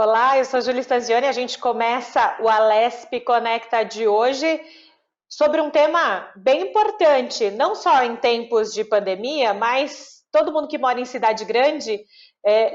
Olá, eu sou Júlia Stazioni. A gente começa o Alesp Conecta de hoje sobre um tema bem importante, não só em tempos de pandemia, mas todo mundo que mora em cidade grande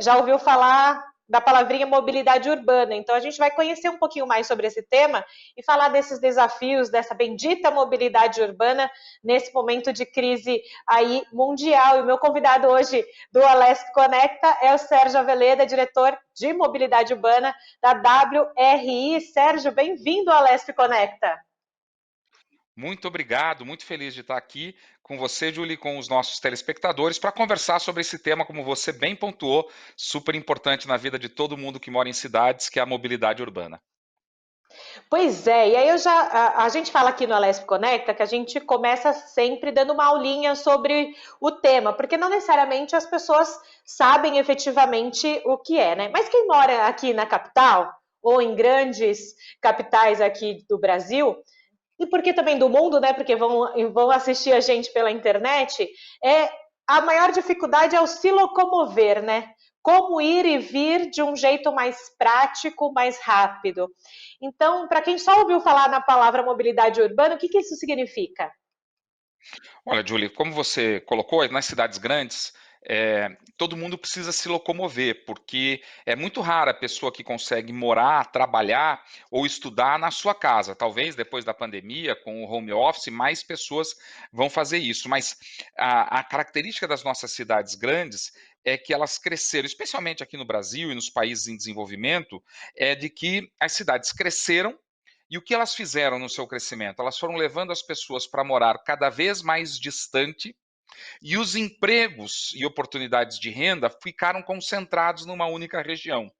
já ouviu falar da palavrinha mobilidade urbana. Então a gente vai conhecer um pouquinho mais sobre esse tema e falar desses desafios, dessa bendita mobilidade urbana nesse momento de crise aí mundial. E o meu convidado hoje do Alesp Conecta é o Sérgio Aveleda, diretor de mobilidade urbana da WRI. Sérgio, bem-vindo ao Alesp Conecta. Muito obrigado, muito feliz de estar aqui com você, Julie, com os nossos telespectadores, para conversar sobre esse tema, como você bem pontuou, super importante na vida de todo mundo que mora em cidades, que é a mobilidade urbana. Pois é, e aí a gente fala aqui no Alesp Conecta que a gente começa sempre dando uma aulinha sobre o tema, porque não necessariamente as pessoas sabem efetivamente o que é, né? Mas quem mora aqui na capital, ou em grandes capitais aqui do Brasil, e porque também do mundo, né? Porque vão assistir a gente pela internet, é a maior dificuldade é o se locomover, né? Como ir e vir de um jeito mais prático, mais rápido. Então, para quem só ouviu falar na palavra mobilidade urbana, o que isso significa? Olha, Julie, como você colocou, nas cidades grandes, todo mundo precisa se locomover, porque é muito rara a pessoa que consegue morar, trabalhar ou estudar na sua casa. Talvez depois da pandemia, com o home office, mais pessoas vão fazer isso. Mas a característica das nossas cidades grandes é que elas cresceram, especialmente aqui no Brasil e nos países em desenvolvimento, é de que as cidades cresceram. E o que elas fizeram no seu crescimento? Elas foram levando as pessoas para morar cada vez mais distante e os empregos e oportunidades de renda ficaram concentrados numa única região.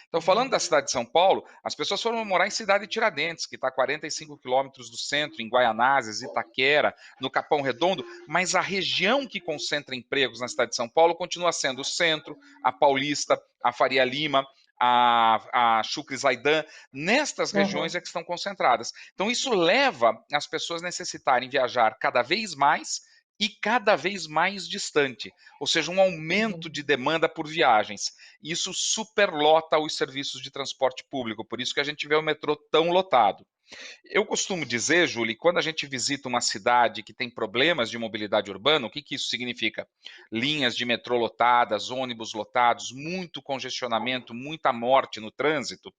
Então, falando da cidade de São Paulo, as pessoas foram morar em Cidade Tiradentes, que está a 45 quilômetros do centro, em Guaianazes, Itaquera, no Capão Redondo, mas a região que concentra empregos na cidade de São Paulo continua sendo o centro, a Paulista, a Faria Lima, a Chucre Zaidan, nestas regiões Uhum. é que estão concentradas. Então, isso leva as pessoas a necessitarem viajar cada vez mais e cada vez mais distante, ou seja, um aumento de demanda por viagens. Isso superlota os serviços de transporte público, por isso que a gente vê o metrô tão lotado. Eu costumo dizer, Julie, quando a gente visita uma cidade que tem problemas de mobilidade urbana, o que, que isso significa? Linhas de metrô lotadas, ônibus lotados, muito congestionamento, muita morte no trânsito.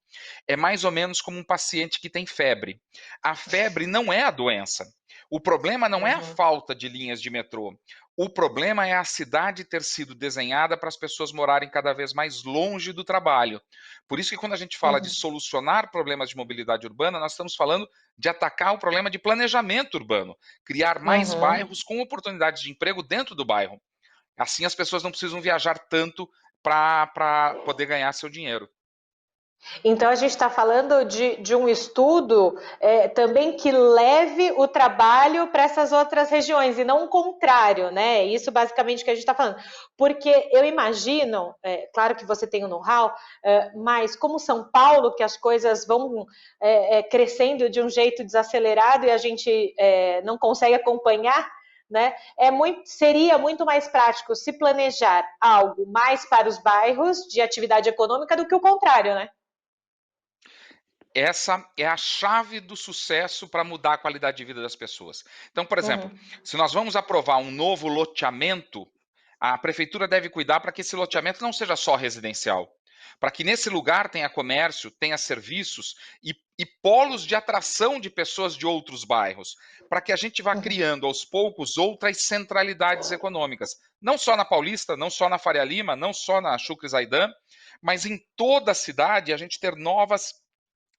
É mais ou menos como um paciente que tem febre. A febre não é a doença. O problema não é a Uhum. falta de linhas de metrô. O problema é a cidade ter sido desenhada para as pessoas morarem cada vez mais longe do trabalho. Por isso que quando a gente fala de Uhum. solucionar problemas de mobilidade urbana, nós estamos falando de atacar o problema de planejamento urbano, criar mais Uhum. bairros com oportunidades de emprego dentro do bairro. Assim as pessoas não precisam viajar tanto para poder ganhar seu dinheiro. Então, a gente está falando de um estudo também que leve o trabalho para essas outras regiões, e não o contrário, né? Isso basicamente que a gente está falando. Porque eu imagino, claro que você tem o know-how, mas como São Paulo, que as coisas vão crescendo de um jeito desacelerado e a gente não consegue acompanhar, né? Seria muito mais prático se planejar algo mais para os bairros de atividade econômica do que o contrário, né? Essa é a chave do sucesso para mudar a qualidade de vida das pessoas. Então, por exemplo, Uhum. se nós vamos aprovar um novo loteamento, a prefeitura deve cuidar para que esse loteamento não seja só residencial, para que nesse lugar tenha comércio, tenha serviços e polos de atração de pessoas de outros bairros, para que a gente vá Uhum. criando aos poucos outras centralidades econômicas, não só na Paulista, não só na Faria Lima, não só na Chucre Zaidan, mas em toda a cidade a gente ter novas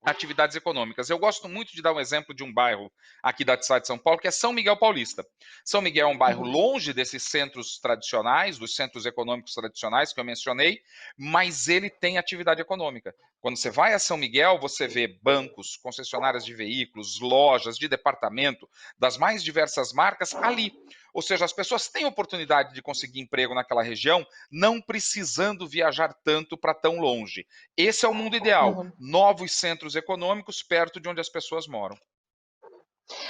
atividades econômicas. Eu gosto muito de dar um exemplo de um bairro aqui da cidade de São Paulo, que é São Miguel Paulista. São Miguel é um bairro Uhum. longe desses centros tradicionais, dos centros econômicos tradicionais que eu mencionei, mas ele tem atividade econômica. Quando você vai a São Miguel, você vê bancos, concessionárias de veículos, lojas de departamento, das mais diversas marcas ali. Ou seja, as pessoas têm oportunidade de conseguir emprego naquela região, não precisando viajar tanto para tão longe. Esse é o mundo ideal. Uhum. Novos centros econômicos perto de onde as pessoas moram.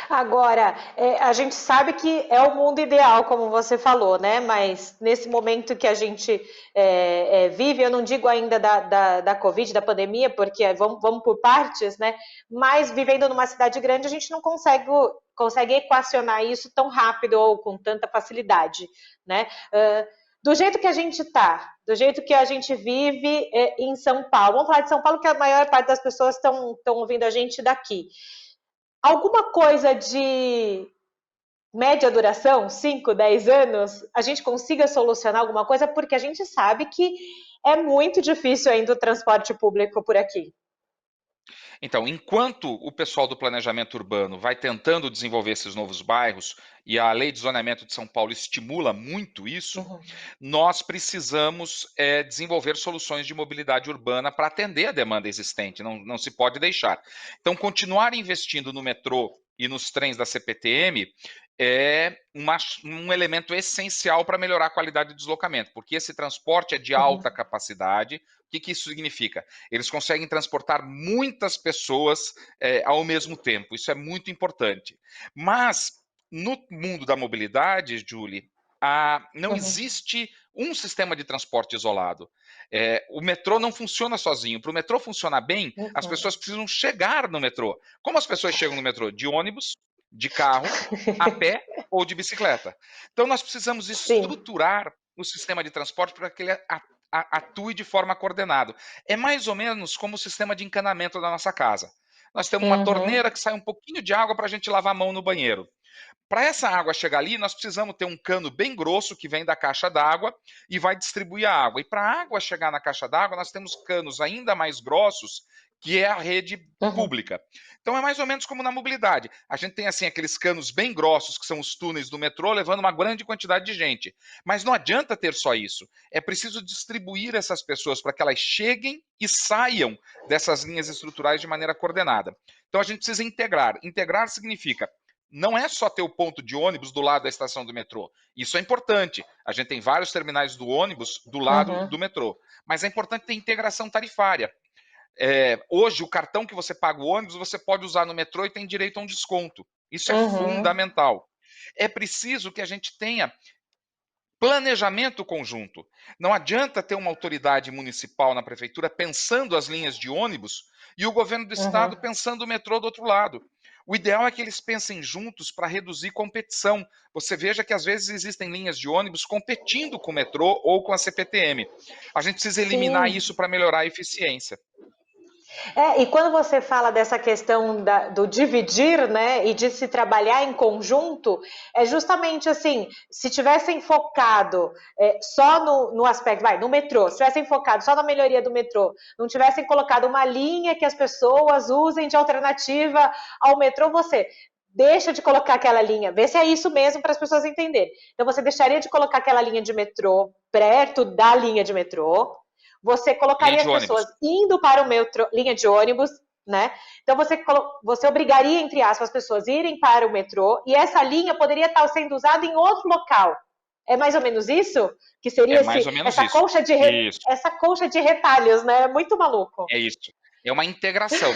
Agora, a gente sabe que é o mundo ideal, como você falou, né? Mas nesse momento que a gente vive, eu não digo ainda da Covid, da pandemia, porque vamos por partes, né? Mas vivendo numa cidade grande, a gente não consegue equacionar isso tão rápido ou com tanta facilidade, né? Do jeito que a gente está, do jeito que a gente vive em São Paulo. Vamos falar de São Paulo, que a maior parte das pessoas estão ouvindo a gente daqui. Alguma coisa de média duração, 5, 10 anos, a gente consiga solucionar alguma coisa, porque a gente sabe que é muito difícil ainda o transporte público por aqui. Então, enquanto o pessoal do planejamento urbano vai tentando desenvolver esses novos bairros, e a lei de zoneamento de São Paulo estimula muito isso, Uhum, nós precisamos desenvolver soluções de mobilidade urbana para atender a demanda existente, não se pode deixar. Então, continuar investindo no metrô e nos trens da CPTM é um elemento essencial para melhorar a qualidade de deslocamento, porque esse transporte é de uhum, alta capacidade. O que isso significa? Eles conseguem transportar muitas pessoas ao mesmo tempo. Isso é muito importante. Mas, no mundo da mobilidade, Julie, não uhum, existe um sistema de transporte isolado. O metrô não funciona sozinho. Para o metrô funcionar bem, as uhum. pessoas precisam chegar no metrô. Como as pessoas chegam no metrô? De ônibus, de carro, a pé ou de bicicleta. Então, nós precisamos Sim. estruturar o sistema de transporte para que ele atue de forma coordenada. É mais ou menos como o sistema de encanamento da nossa casa. Nós temos uma Uhum, torneira que sai um pouquinho de água para a gente lavar a mão no banheiro. Para essa água chegar ali, nós precisamos ter um cano bem grosso que vem da caixa d'água e vai distribuir a água. E para a água chegar na caixa d'água, nós temos canos ainda mais grossos, que é a rede uhum, pública. Então é mais ou menos como na mobilidade. A gente tem assim aqueles canos bem grossos, que são os túneis do metrô, levando uma grande quantidade de gente. Mas não adianta ter só isso. É preciso distribuir essas pessoas para que elas cheguem e saiam dessas linhas estruturais de maneira coordenada. Então a gente precisa integrar. Integrar significa não é só ter o ponto de ônibus do lado da estação do metrô. Isso é importante. A gente tem vários terminais do ônibus do lado uhum, do metrô. Mas é importante ter integração tarifária. Hoje, o cartão que você paga o ônibus, você pode usar no metrô e tem direito a um desconto. Isso é uhum, fundamental. É preciso que a gente tenha planejamento conjunto. Não adianta ter uma autoridade municipal na prefeitura pensando as linhas de ônibus e o governo do uhum. estado pensando o metrô do outro lado. O ideal é que eles pensem juntos para reduzir competição. Você veja que às vezes existem linhas de ônibus competindo com o metrô ou com a CPTM. A gente precisa eliminar Sim. isso para melhorar a eficiência. E quando você fala dessa questão do dividir, né, e de se trabalhar em conjunto, é justamente assim, se tivessem focado só no aspecto, no metrô, se tivessem focado só na melhoria do metrô, não tivessem colocado uma linha que as pessoas usem de alternativa ao metrô, você deixa de colocar aquela linha, vê se é isso mesmo para as pessoas entenderem. Então você deixaria de colocar aquela linha de metrô perto da linha de metrô, você Linha colocaria de as pessoas ônibus. indo para o metrô, linha de ônibus, né? Então você obrigaria, entre aspas, as pessoas a irem para o metrô e essa linha poderia estar sendo usada em outro local. É mais ou menos isso? Que É seria mais ou menos essa, isso. colcha de Isso. essa colcha de retalhos, né? É muito maluco. É isso. É uma integração.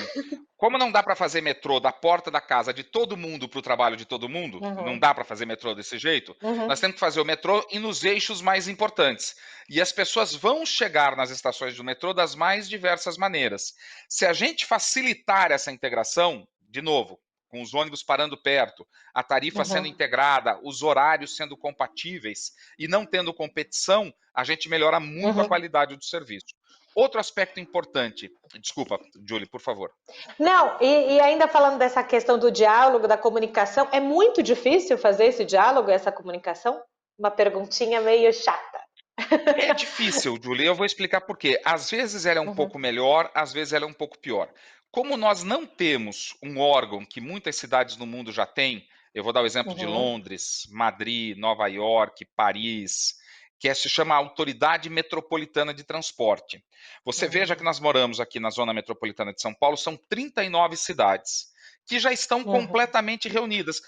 Como não dá para fazer metrô da porta da casa de todo mundo para o trabalho de todo mundo, não Uhum, dá para fazer metrô desse jeito, uhum, nós temos que fazer o metrô e nos eixos mais importantes. E as pessoas vão chegar nas estações do metrô das mais diversas maneiras. Se a gente facilitar essa integração, de novo, com os ônibus parando perto, a tarifa sendo uhum. integrada, os horários sendo compatíveis e não tendo competição, a gente melhora muito a Uhum. qualidade do serviço. Outro aspecto importante, desculpa, Julie, por favor. Não, e ainda falando dessa questão do diálogo, da comunicação, é muito difícil fazer esse diálogo, essa comunicação? Uma perguntinha meio chata. É difícil, Julie, eu vou explicar por quê. Às vezes ela é um Uhum, pouco melhor, às vezes ela é um pouco pior. Como nós não temos um órgão que muitas cidades no mundo já têm, eu vou dar o exemplo de uhum, Londres, Madrid, Nova York, Paris, se chama Autoridade Metropolitana de Transporte. Você veja que uhum, nós moramos aqui na zona metropolitana de São Paulo, são 39 cidades que já estão uhum, completamente reunidas.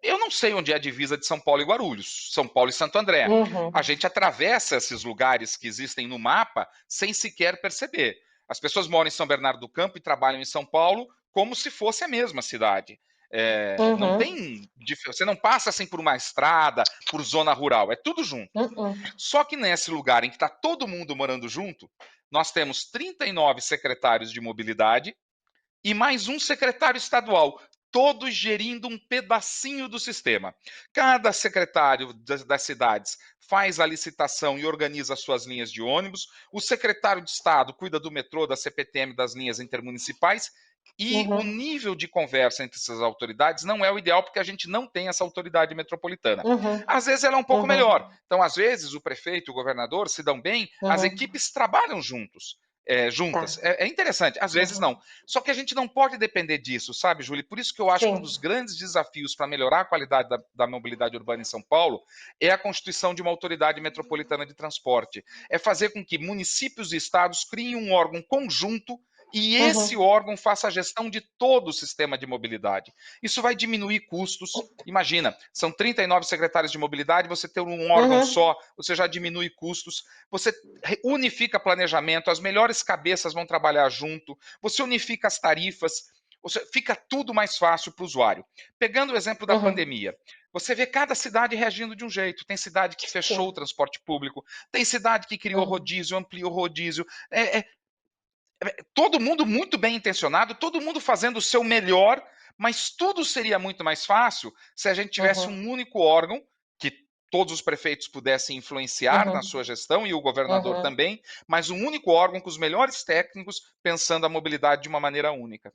Eu não sei onde é a divisa de São Paulo e Guarulhos, São Paulo e Santo André. A uhum. gente atravessa esses lugares que existem no mapa sem sequer perceber. As pessoas moram em São Bernardo do Campo e trabalham em São Paulo como se fosse a mesma cidade. Não Uhum. tem, você não passa assim por uma estrada, por zona rural, é tudo junto. Uhum. Só que nesse lugar em que está todo mundo morando junto, nós temos 39 secretários de mobilidade e mais um secretário estadual, todos gerindo um pedacinho do sistema. Cada secretário das cidades faz a licitação e organiza suas linhas de ônibus, o secretário de Estado cuida do metrô, da CPTM, das linhas intermunicipais, e o Uhum. nível de conversa entre essas autoridades não é o ideal, porque a gente não tem essa autoridade metropolitana. Uhum. Às vezes ela é um pouco Uhum. melhor. Então, às vezes, o prefeito e o governador se dão bem, as Uhum. equipes trabalham juntos. Juntas. Tá. É interessante, às vezes Uhum. não. Só que a gente não pode depender disso, sabe, Júlia? Por isso que eu acho que um Sim. dos grandes desafios para melhorar a qualidade da mobilidade urbana em São Paulo é a constituição de uma autoridade metropolitana de transporte. É fazer com que municípios e estados criem um órgão conjunto e esse Uhum. órgão faça a gestão de todo o sistema de mobilidade. Isso vai diminuir custos. Imagina, são 39 secretários de mobilidade, você ter um órgão Uhum. só, você já diminui custos, você unifica planejamento, as melhores cabeças vão trabalhar junto, você unifica as tarifas, fica tudo mais fácil para o usuário. Pegando o exemplo da Uhum. pandemia, você vê cada cidade reagindo de um jeito. Tem cidade que fechou o Sim. transporte público, tem cidade que criou Uhum. rodízio, ampliou rodízio. Todo mundo muito bem intencionado, todo mundo fazendo o seu melhor, mas tudo seria muito mais fácil se a gente tivesse Uhum. um único órgão que todos os prefeitos pudessem influenciar na Uhum. sua gestão e o governador Uhum. também, mas um único órgão com os melhores técnicos pensando a mobilidade de uma maneira única.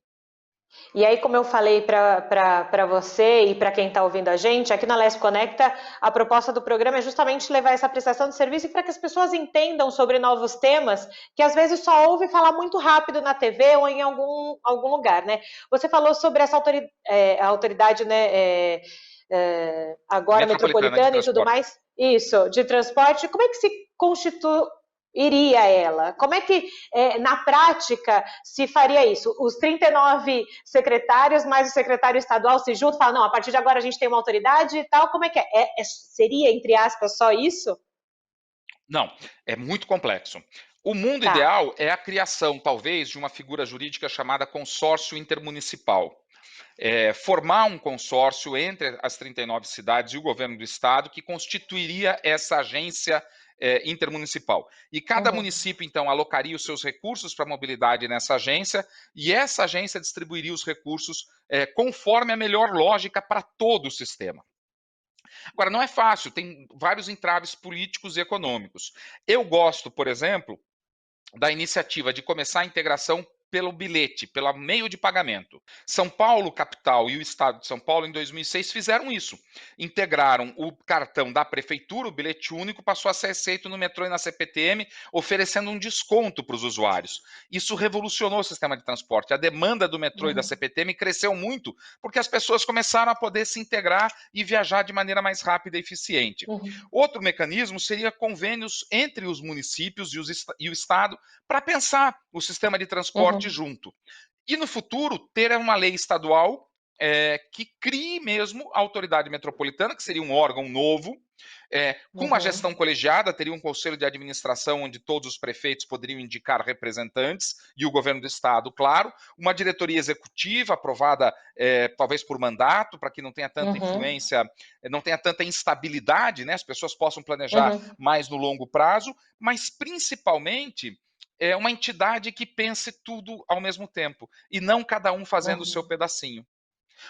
E aí, como eu falei para você e para quem está ouvindo a gente, aqui na Leste Conecta, a proposta do programa é justamente levar essa prestação de serviço para que as pessoas entendam sobre novos temas que às vezes só ouve falar muito rápido na TV ou em algum lugar, né? Você falou sobre essa autoridade, né? Agora Metropolitana de metropolitana e tudo transporte. mais, isso, de transporte, como é que se constituiria ela? Como é que, na prática, se faria isso? Os 39 secretários, mais o secretário estadual se juntam e falam, não, a partir de agora a gente tem uma autoridade e tal, como é que é? Seria, entre aspas, só isso? Não, é muito complexo. O mundo Tá. ideal é a criação, talvez, de uma figura jurídica chamada consórcio intermunicipal. Formar um consórcio entre as 39 cidades e o governo do estado que constituiria essa agência intermunicipal. E cada Uhum. município, então, alocaria os seus recursos para mobilidade nessa agência e essa agência distribuiria os recursos conforme a melhor lógica para todo o sistema. Agora, não é fácil, tem vários entraves políticos e econômicos. Eu gosto, por exemplo, da iniciativa de começar a integração pelo bilhete, pelo meio de pagamento. São Paulo, capital, e o estado de São Paulo, em 2006, fizeram isso. Integraram o cartão da prefeitura, o bilhete único, passou a ser aceito no metrô e na CPTM, oferecendo um desconto para os usuários. Isso revolucionou o sistema de transporte. A demanda do metrô e da Uhum. CPTM cresceu muito, porque as pessoas começaram a poder se integrar e viajar de maneira mais rápida e eficiente. Uhum. Outro mecanismo seria convênios entre os municípios e o Estado para pensar o sistema de transporte Uhum. junto. E no futuro, ter uma lei estadual que crie mesmo a autoridade metropolitana, que seria um órgão novo, com uma Uhum. gestão colegiada, teria um conselho de administração onde todos os prefeitos poderiam indicar representantes e o governo do estado, claro, uma diretoria executiva aprovada talvez por mandato, para que não tenha tanta Uhum. influência, não tenha tanta instabilidade, né? As pessoas possam planejar Uhum. mais no longo prazo, mas principalmente é uma entidade que pense tudo ao mesmo tempo e não cada um fazendo o seu Uhum. pedacinho.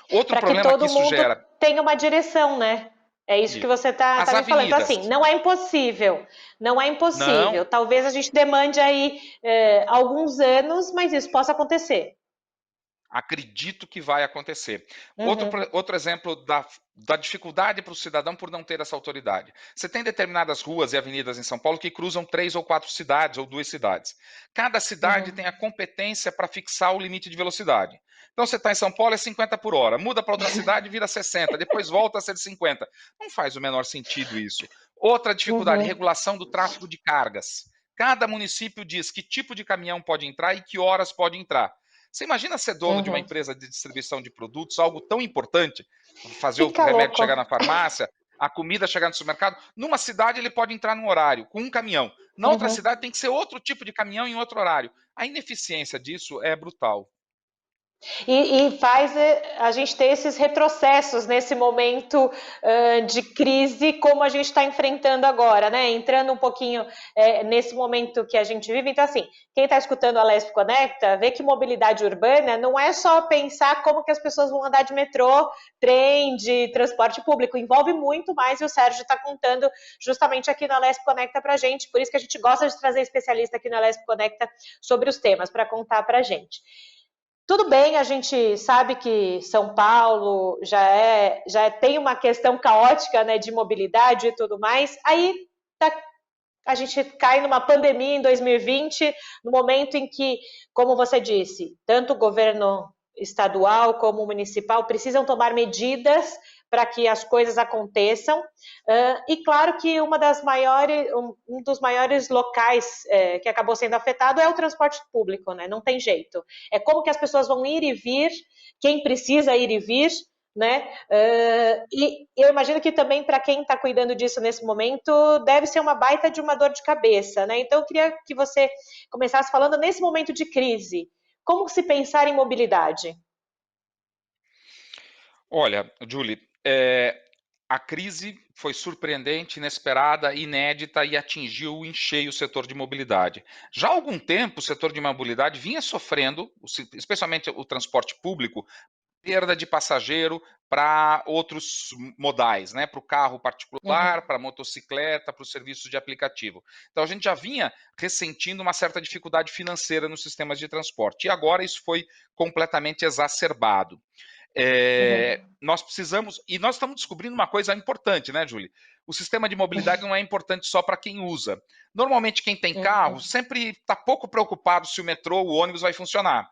Outro Para que problema que todo isso mundo gera, tenha uma direção, né? É isso que você tá as me falando. Então, avenidas. assim, não é impossível. Não é impossível. Não, Talvez a gente demande aí alguns anos, mas isso possa acontecer. acredito que vai acontecer. Uhum. Outro exemplo da dificuldade para o cidadão por não ter essa autoridade. Você tem determinadas ruas e avenidas em São Paulo que cruzam 3 ou 4 cidades ou 2 cidades. Cada cidade Uhum. tem a competência para fixar o limite de velocidade. Então você está em São Paulo, é 50 por hora, muda para outra cidade, vira 60, depois volta a ser 50. Não faz o menor sentido isso. Outra dificuldade, Uhum. regulação do tráfego de cargas. Cada município diz que tipo de caminhão pode entrar e que horas pode entrar. Você imagina ser dono de uma Uhum. empresa de distribuição de produtos, algo tão importante, fazer o Fica remédio louco. chegar na farmácia, a comida chegar no supermercado. Numa cidade ele pode entrar num horário, com um caminhão. Na outra Uhum. cidade tem que ser outro tipo de caminhão em outro horário. A ineficiência disso é brutal. E faz a gente ter esses retrocessos nesse momento de crise, como a gente está enfrentando agora, né? Entrando um pouquinho nesse momento que a gente vive. Então, assim, quem está escutando a Lesp Conecta, vê que mobilidade urbana não é só pensar como que as pessoas vão andar de metrô, trem, de transporte público. Envolve muito mais, e o Sérgio está contando justamente aqui na Lesp Conecta para a gente. Por isso que a gente gosta de trazer especialista aqui na Lesp Conecta sobre os temas, para contar para a gente. Tudo bem, a gente sabe que São Paulo tem uma questão caótica, né, de mobilidade e tudo mais. Aí a gente cai numa pandemia em 2020, no momento em que, como você disse, tanto o governo estadual como o municipal precisam tomar medidas para que as coisas aconteçam. E claro que um dos maiores locais que acabou sendo afetado é o transporte público, né? Não tem jeito. É como que as pessoas vão ir e vir, quem precisa ir e vir, né? E eu imagino que também para quem está cuidando disso nesse momento deve ser uma baita de uma dor de cabeça, né? Então eu queria que você começasse falando nesse momento de crise, como se pensar em mobilidade? Olha, Julie, a crise foi surpreendente, inesperada, inédita e atingiu em cheio o setor de mobilidade. Já há algum tempo, o setor de mobilidade vinha sofrendo, especialmente o transporte público, perda de passageiro para outros modais, né? Para o carro Uhum, particular, para a motocicleta, para os serviços de aplicativo. Então a gente já vinha ressentindo uma certa dificuldade financeira nos sistemas de transporte. E agora isso foi completamente exacerbado. uhum, Nós precisamos, e nós estamos descobrindo uma coisa importante, né, Julie? O sistema de mobilidade não é importante só para quem usa. Normalmente, quem tem carro uhum, sempre está pouco preocupado se o metrô ou o ônibus vai funcionar.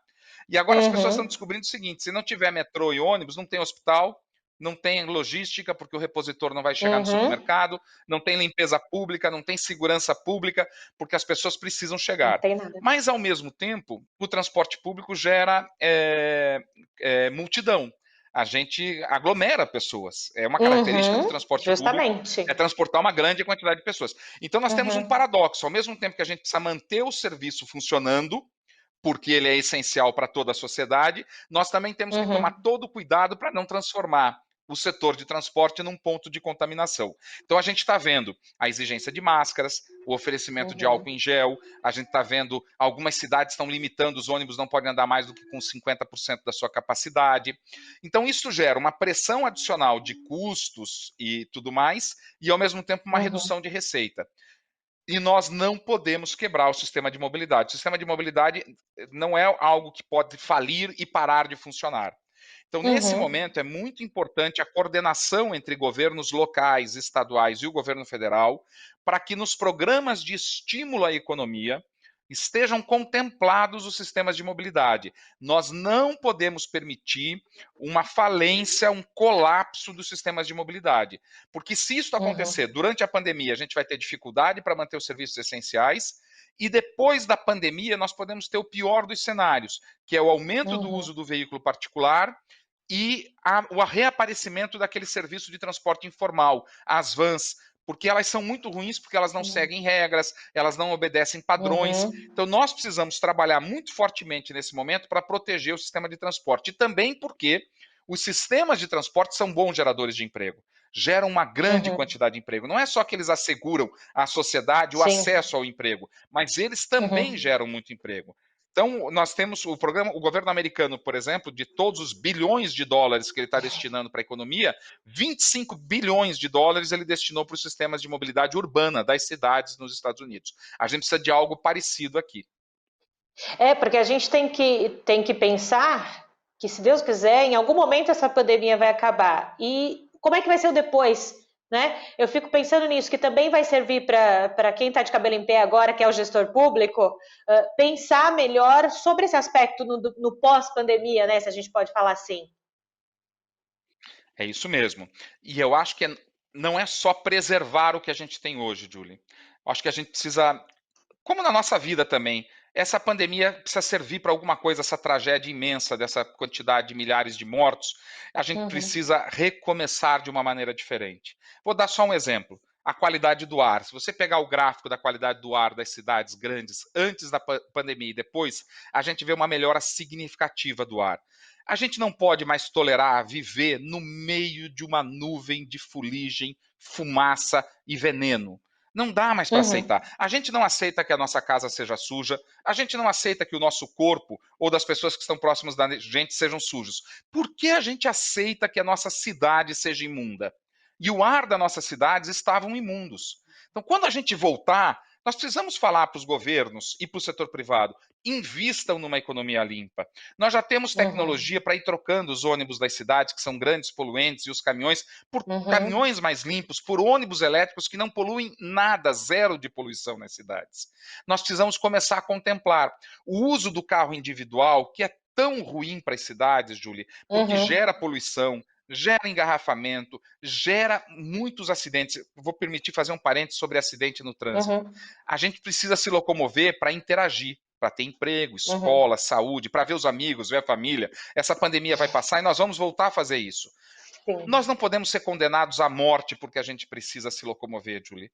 E agora as pessoas estão uhum, descobrindo o seguinte: se não tiver metrô e ônibus, não tem hospital, não tem logística, porque o repositor não vai chegar no uhum. supermercado, não tem limpeza pública, não tem segurança pública, porque as pessoas precisam Não chegar. tem nada. Mas, ao mesmo tempo, o transporte público gera multidão. A gente aglomera pessoas. É uma característica do Uhum, transporte público, é justamente. transportar uma grande quantidade de pessoas. Então, nós temos um Uhum, paradoxo. Ao mesmo tempo que a gente precisa manter o serviço funcionando, porque ele é essencial para toda a sociedade, nós também temos que tomar uhum, todo o cuidado para não transformar o setor de transporte num ponto de contaminação. Então a gente está vendo a exigência de máscaras, o oferecimento de uhum, álcool em gel, a gente está vendo algumas cidades estão limitando, os ônibus não podem andar mais do que com 50% da sua capacidade. Então isso gera uma pressão adicional de custos e tudo mais, e ao mesmo tempo uma uhum, redução de receita. E nós não podemos quebrar o sistema de mobilidade. O sistema de mobilidade não é algo que pode falir e parar de funcionar. Então, nesse uhum, momento, é muito importante a coordenação entre governos locais, estaduais e o governo federal, para que nos programas de estímulo à economia estejam contemplados os sistemas de mobilidade. Nós não podemos permitir uma falência, um colapso dos sistemas de mobilidade. Porque se isso uhum, acontecer durante a pandemia, a gente vai ter dificuldade para manter os serviços essenciais, e depois da pandemia, nós podemos ter o pior dos cenários, que é o aumento do uhum, uso do veículo particular e o reaparecimento daquele serviço de transporte informal, as vans, porque elas são muito ruins, porque elas não uhum, seguem regras, elas não obedecem padrões. uhum, Então, nós precisamos trabalhar muito fortemente nesse momento para proteger o sistema de transporte. E também porque os sistemas de transporte são bons geradores de emprego. Geram uma grande uhum. quantidade de emprego. Não é só que eles asseguram à sociedade o Sim. acesso ao emprego, mas eles também Uhum, geram muito emprego. Então, nós temos o programa, o governo americano, por exemplo, de todos os bilhões de dólares que ele está destinando para a economia, 25 bilhões de dólares ele destinou para os sistemas de mobilidade urbana das cidades nos Estados Unidos. A gente precisa de algo parecido aqui. porque a gente tem que pensar que, se Deus quiser, em algum momento essa pandemia vai acabar. E como é que vai ser o depois? Né? Eu fico pensando nisso, que também vai servir para quem está de cabelo em pé agora, que é o gestor público, pensar melhor sobre esse aspecto no pós-pandemia, né? Se a gente pode falar assim. É isso mesmo. E eu acho que não é só preservar o que a gente tem hoje, Julie. Eu acho que a gente precisa, como na nossa vida também, essa pandemia precisa servir para alguma coisa, essa tragédia imensa dessa quantidade de milhares de mortos. A gente Uhum, precisa recomeçar de uma maneira diferente. Vou dar só um exemplo. a qualidade do ar. Se você pegar o gráfico da qualidade do ar das cidades grandes antes da pandemia e depois, a gente vê uma melhora significativa do ar. A gente não pode mais tolerar viver no meio de uma nuvem de fuligem, fumaça e veneno. Não dá mais para Uhum, aceitar. A gente não aceita que a nossa casa seja suja, a gente não aceita que o nosso corpo ou das pessoas que estão próximas da gente sejam sujos. Por que a gente aceita que a nossa cidade seja imunda? E o ar da nossas cidades estavam imundos. Então, quando a gente voltar, nós precisamos falar para os governos e para o setor privado: invistam numa economia limpa. Nós já temos uhum, tecnologia para ir trocando os ônibus das cidades, que são grandes poluentes, e os caminhões, por uhum, caminhões mais limpos, por ônibus elétricos que não poluem nada, zero de poluição nas cidades. Nós precisamos começar a contemplar o uso do carro individual, que é tão ruim para as cidades, Julie, porque uhum, gera poluição, gera engarrafamento, gera muitos acidentes. Vou permitir fazer um parênteses sobre acidente no trânsito. uhum, A gente precisa se locomover para interagir, para ter emprego, uhum. escola, saúde, para ver os amigos, ver a família. Essa pandemia vai passar e nós vamos voltar a fazer isso. Sim. Nós não podemos ser condenados à morte porque a gente precisa se locomover, Julie.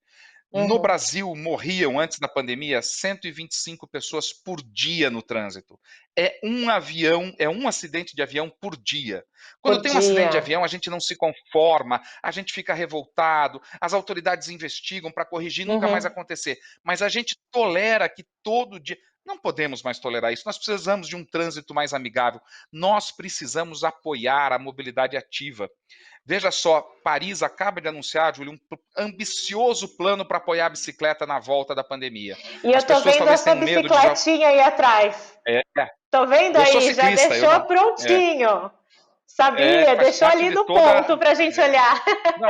No Uhum. Brasil, morriam antes da pandemia 125 pessoas por dia no trânsito. É um avião, é um acidente de avião por dia. Quando tem um acidente Podia. de avião, a gente não se conforma, a gente fica revoltado, as autoridades investigam para corrigir, nunca mais Uhum. acontecer. Mas a gente tolera que todo dia. Não podemos mais tolerar isso. Nós precisamos de um trânsito mais amigável. Nós precisamos apoiar a mobilidade ativa. Veja só, Paris acaba de anunciar, Júlio, um ambicioso plano para apoiar a bicicleta na volta da pandemia. E As eu tô pessoas vendo a talvez sua tenham medo de usar. bicicletinha aí atrás. É, Tô vendo eu sou aí, já ciclista, eu deixou não. prontinho. Sabia? Faz Deixou parte ali de no toda. ponto pra gente olhar. Não,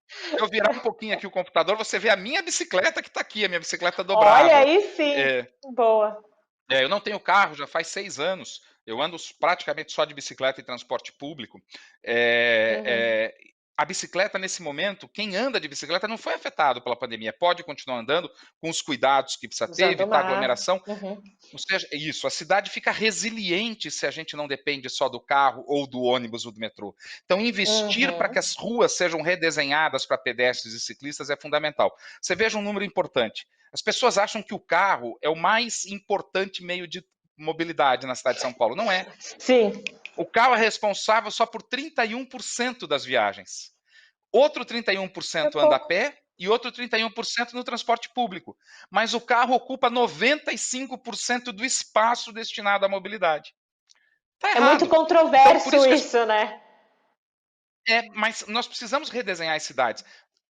se eu virar um pouquinho aqui o computador, você vê a minha bicicleta que está aqui, a minha bicicleta Olha dobrável. aí sim. É, Boa. eu não tenho carro, já faz 6 anos. Eu ando praticamente só de bicicleta e transporte público. É, Uhum. é, a bicicleta, nesse momento, quem anda de bicicleta não foi afetado pela pandemia. Pode continuar andando com os cuidados que precisa ter, Usando evitar máscara. aglomeração. Uhum. Ou seja, isso, a cidade fica resiliente se a gente não depende só do carro ou do ônibus ou do metrô. Então, investir para que Uhum. as ruas sejam redesenhadas para pedestres e ciclistas é fundamental. Você veja um número importante. As pessoas acham que o carro é o mais importante meio de mobilidade na cidade de São Paulo. Não é. Sim. O carro é responsável só por 31% das viagens. Outro É 31% anda a pouco. pé e outro 31% no transporte público. Mas o carro ocupa 95% do espaço destinado à mobilidade. Está É muito errado. Então, por controverso isso que isso, né? mas nós precisamos redesenhar as cidades.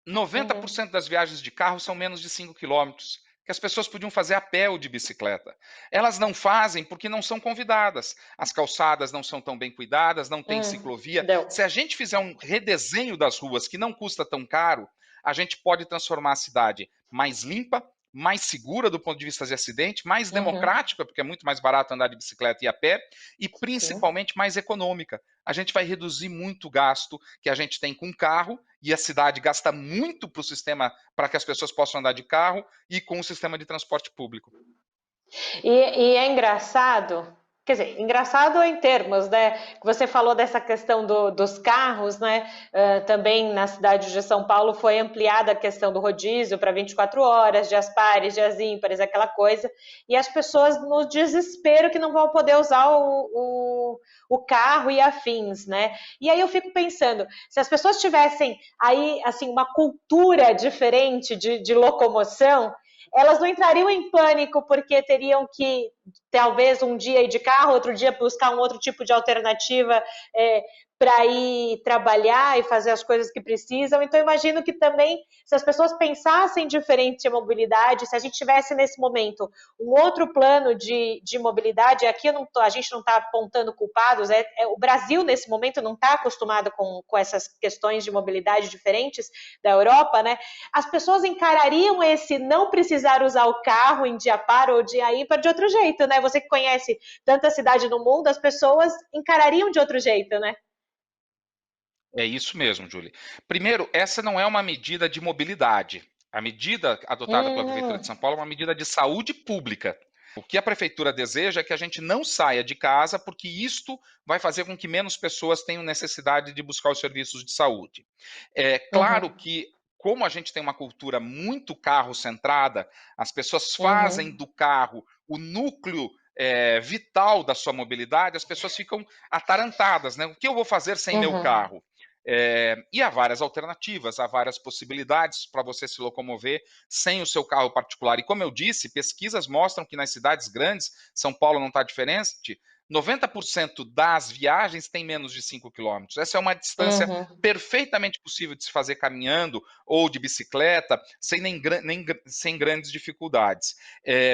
Uhum. 90% das viagens de carro são menos de 5 quilômetros, que as pessoas podiam fazer a pé ou de bicicleta. Elas não fazem porque não são convidadas. As calçadas não são tão bem cuidadas, não tem ciclovia. Deu. Se a gente fizer um redesenho das ruas que não custa tão caro, a gente pode transformar a cidade mais limpa, mais segura do ponto de vista de acidente, mais Uhum. democrática, porque é muito mais barato andar de bicicleta e a pé, e Sim. principalmente mais econômica. A gente vai reduzir muito o gasto que a gente tem com carro, e a cidade gasta muito para o sistema para que as pessoas possam andar de carro e com o sistema de transporte público. E é engraçado, quer dizer, engraçado em termos, né? Que você falou dessa questão dos carros, né? Também na cidade de São Paulo foi ampliada a questão do rodízio para 24 horas, dias pares, dias ímpares, aquela coisa. E as pessoas no desespero que não vão poder usar o carro e afins, né? E aí eu fico pensando, se as pessoas tivessem aí, assim, uma cultura diferente de locomoção, elas não entrariam em pânico porque teriam que talvez um dia ir de carro, outro dia buscar um outro tipo de alternativa para ir trabalhar e fazer as coisas que precisam. Então, imagino que também, se as pessoas pensassem diferente em mobilidade, se a gente tivesse nesse momento um outro plano de mobilidade, aqui a gente não está apontando culpados, o Brasil nesse momento não está acostumado com essas questões de mobilidade diferentes da Europa, né? As pessoas encarariam esse não precisar usar o carro em dia par ou dia ímpar de outro jeito, né? Você que conhece tanta cidade no mundo, as pessoas encarariam de outro jeito, né? É isso mesmo, Julie. Primeiro, essa não é uma medida de mobilidade. A medida adotada pela Prefeitura Hum, de São Paulo é uma medida de saúde pública. O que a prefeitura deseja é que a gente não saia de casa, porque isto vai fazer com que menos pessoas tenham necessidade de buscar os serviços de saúde. É claro uhum, que como a gente tem uma cultura muito carro-centrada, as pessoas fazem Uhum, do carro o núcleo vital da sua mobilidade, as pessoas ficam atarantadas, né? O que eu vou fazer sem meu uhum, carro? E há várias alternativas, há várias possibilidades para você se locomover sem o seu carro particular. E como eu disse, pesquisas mostram que nas cidades grandes, São Paulo não está diferente, 90% das viagens tem menos de 5 quilômetros. Essa é uma distância uhum. perfeitamente possível de se fazer caminhando ou de bicicleta, sem grandes dificuldades.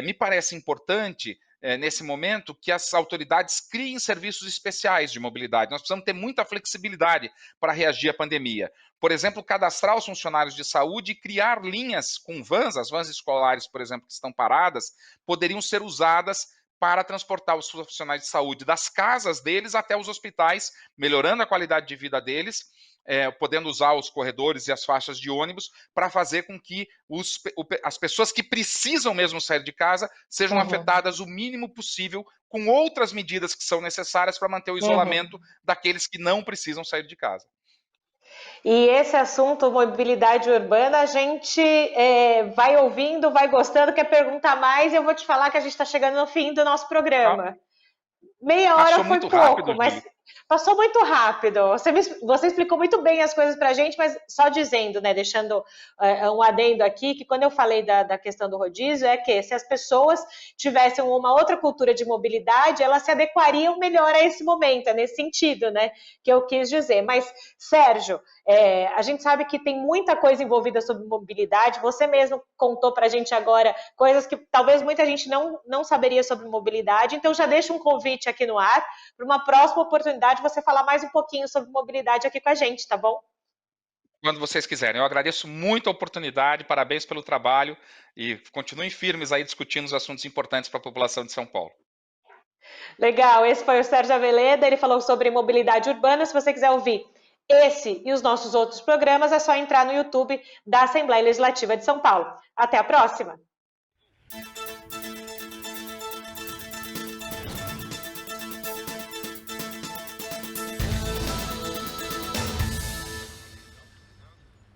Me parece importante nesse momento que as autoridades criem serviços especiais de mobilidade. Nós precisamos ter muita flexibilidade para reagir à pandemia. Por exemplo, cadastrar os funcionários de saúde e criar linhas com vans, as vans escolares, por exemplo, que estão paradas, poderiam ser usadas para transportar os profissionais de saúde das casas deles até os hospitais, melhorando a qualidade de vida deles, podendo usar os corredores e as faixas de ônibus para fazer com que as pessoas que precisam mesmo sair de casa sejam Uhum, afetadas o mínimo possível com outras medidas que são necessárias para manter o isolamento uhum. daqueles que não precisam sair de casa. E esse assunto, mobilidade urbana, a gente vai ouvindo, vai gostando, quer perguntar mais, e eu vou te falar que a gente está chegando no fim do nosso Ah, programa. Meia hora passou foi muito pouco, rápido, mas Julie. passou muito rápido. Você explicou muito bem as coisas para a gente, mas só dizendo, né, deixando um adendo aqui, que quando eu falei da questão do rodízio, é que se as pessoas tivessem uma outra cultura de mobilidade, elas se adequariam melhor a esse momento, é nesse sentido, né, que eu quis dizer. Mas, Sérgio, a gente sabe que tem muita coisa envolvida sobre mobilidade, você mesmo contou para a gente agora coisas que talvez muita gente não saberia sobre mobilidade, então já deixo um convite aqui no ar para uma próxima oportunidade você falar mais um pouquinho sobre mobilidade aqui com a gente, tá bom? Quando vocês quiserem. Eu agradeço muito a oportunidade, parabéns pelo trabalho e continuem firmes aí discutindo os assuntos importantes para a população de São Paulo. Legal, esse foi o Sérgio Aveleda, ele falou sobre mobilidade urbana. Se você quiser ouvir esse e os nossos outros programas, é só entrar no YouTube da Assembleia Legislativa de São Paulo. Até a próxima!